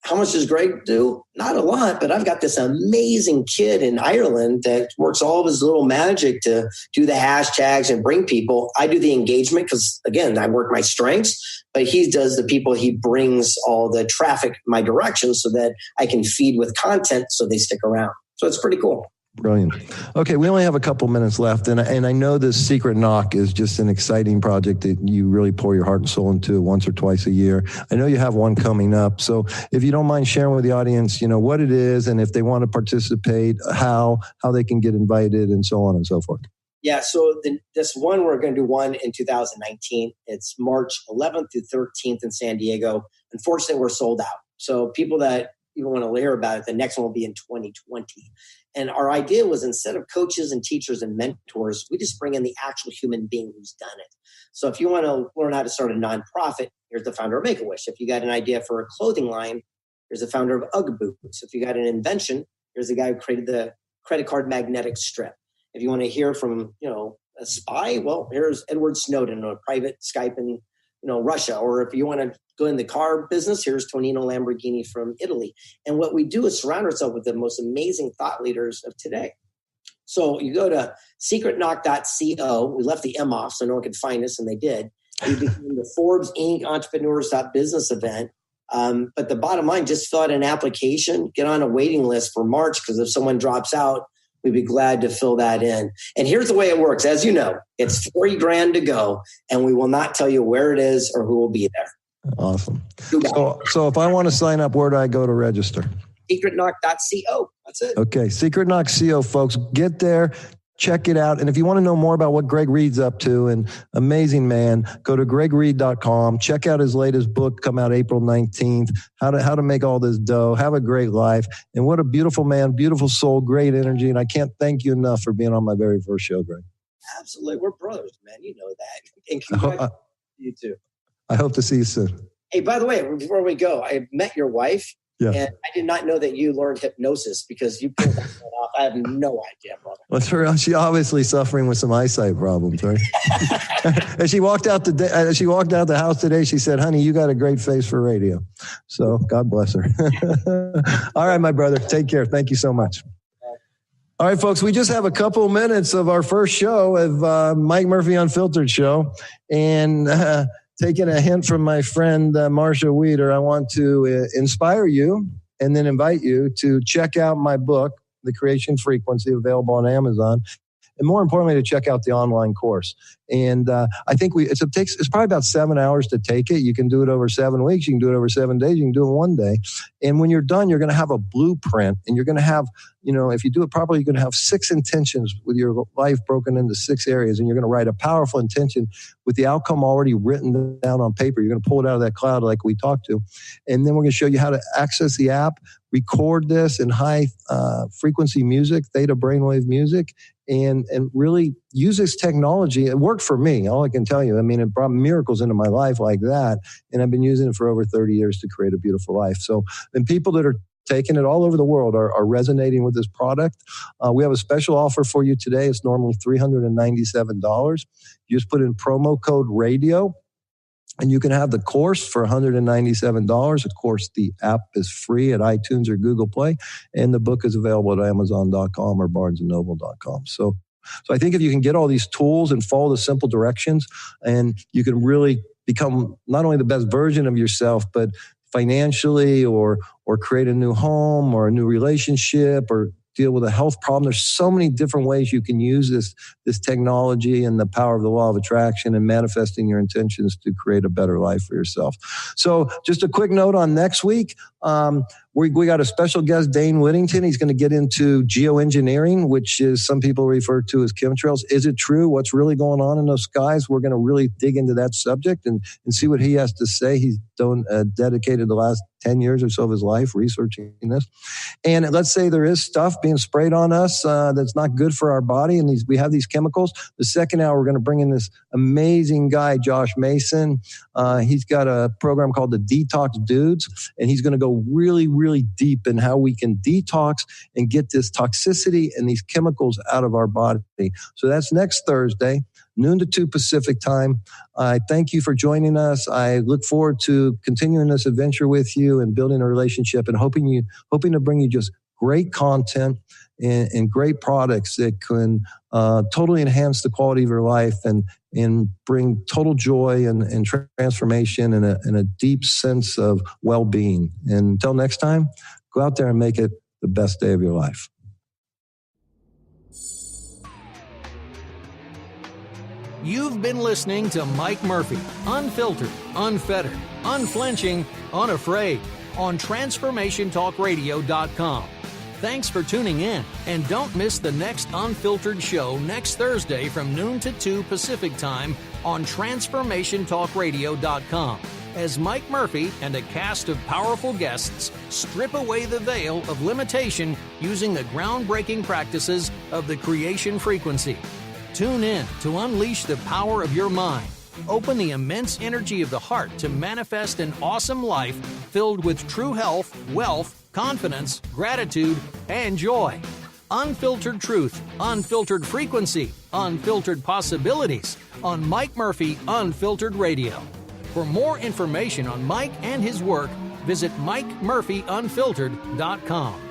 How much does Greg do? Not a lot, but I've got this amazing kid in Ireland that works all of his little magic to do the hashtags and bring people. I do the engagement because, again, I work my strengths, but he does the people. He brings all the traffic my direction so that I can feed with content so they stick around. So it's pretty cool. Brilliant. Okay, we only have a couple minutes left, and I know this Secret Knock is just an exciting project that you really pour your heart and soul into once or twice a year. I know you have one coming up, so if you don't mind sharing with the audience, what it is, and if they want to participate, how they can get invited, and so on and so forth. Yeah, so this one, we're going to do one in 2019. It's March 11th through 13th in San Diego. Unfortunately, we're sold out. So people that even want to hear about it, the next one will be in 2020. And our idea was instead of coaches and teachers and mentors, we just bring in the actual human being who's done it. So if you want to learn how to start a nonprofit, here's the founder of Make-A-Wish. If you got an idea for a clothing line, here's the founder of UGG Boots. If you got an invention, here's the guy who created the credit card magnetic strip. If you want to hear from, a spy, well, here's Edward Snowden on a private Skype in, Russia. Or if you want to go in the car business, here's Tonino Lamborghini from Italy. And what we do is surround ourselves with the most amazing thought leaders of today. So you go to secretknock.co. We left the M off so no one could find us, and they did. We became the Forbes Inc. Entrepreneurs.business event. But the bottom line, just fill out an application, get on a waiting list for March, because if someone drops out, we'd be glad to fill that in. And here's the way it works. As you know, it's $40,000 to go, and we will not tell you where it is or who will be there. Awesome. So if I want to sign up, where do I go to register? secretknock.co. That's it. Okay. Secret Knock CO, folks. Get there. Check it out. And if you want to know more about what Greg Reid's up to, and amazing man, go to gregreid.com. Check out his latest book, come out April 19th, how to make all this dough, have a great life. And what a beautiful man, beautiful soul, great energy. And I can't thank you enough for being on my very first show, Greg. Absolutely. We're brothers, man. You know that. And congratulations to you too. I hope to see you soon. Hey, by the way, before we go, I met your wife. Yeah. And I did not know that you learned hypnosis because you pulled that off. I have no idea, brother. Well, she's obviously suffering with some eyesight problems, right? As she walked out the house today, she said, "Honey, you got a great face for radio." So God bless her. All right, my brother, take care. Thank you so much. All right, folks, we just have a couple minutes of our first show of Mike Murphy Unfiltered show, and taking a hint from my friend Marsha Weeder, I want to inspire you and then invite you to check out my book, The Creation Frequency, available on Amazon, and more importantly, to check out the online course. And I think it's probably about 7 hours to take it. You can do it over 7 weeks. You can do it over 7 days. You can do it one day. And when you're done, you're going to have a blueprint, and you're going to have, if you do it properly, you're going to have 6 intentions with your life broken into 6 areas. And you're going to write a powerful intention with the outcome already written down on paper. You're going to pull it out of that cloud like we talked to. And then we're going to show you how to access the app, record this in high frequency music, theta brainwave music, and really use this technology. It worked for me, all I can tell you. I mean, it brought miracles into my life like that, and I've been using it for over 30 years to create a beautiful life. So, and people that are taking it all over the world are resonating with this product. We have a special offer for you today. It's normally $397. You just put in promo code RADIO, and you can have the course for $197. Of course, the app is free at iTunes or Google Play, and the book is available at Amazon.com or BarnesandNoble.com. So I think if you can get all these tools and follow the simple directions, and you can really become not only the best version of yourself, but financially or create a new home or a new relationship or deal with a health problem. There's so many different ways you can use this technology and the power of the law of attraction and manifesting your intentions to create a better life for yourself. So just a quick note on next week. We got a special guest, Dane Whittington. He's going to get into geoengineering, which is some people refer to as chemtrails. Is it true? What's really going on in those skies? We're going to really dig into that subject and see what he has to say. He's dedicated the last 10 years or so of his life researching this. And let's say there is stuff being sprayed on us that's not good for our body, and we have these chemicals. The second hour, we're going to bring in this amazing guy, Josh Mason. He's got a program called the Detox Dudes, and he's going to go really, really deep in how we can detox and get this toxicity and these chemicals out of our body. So that's next Thursday, noon to 2 Pacific time. I thank you for joining us. I look forward to continuing this adventure with you and building a relationship and hoping to bring you just great content and great products that can totally enhance the quality of your life and bring total joy and transformation and a deep sense of well-being. And until next time, go out there and make it the best day of your life. You've been listening to Mike Murphy, unfiltered, unfettered, unflinching, unafraid, on TransformationTalkRadio.com. Thanks for tuning in, and don't miss the next Unfiltered show next Thursday from noon to 2 Pacific Time on TransformationTalkRadio.com, as Mike Murphy and a cast of powerful guests strip away the veil of limitation using the groundbreaking practices of the creation frequency. Tune in to unleash the power of your mind. Open the immense energy of the heart to manifest an awesome life filled with true health, wealth, confidence, gratitude, and joy. Unfiltered truth, unfiltered frequency, unfiltered possibilities on Mike Murphy Unfiltered Radio. For more information on Mike and his work, visit MikeMurphyUnfiltered.com.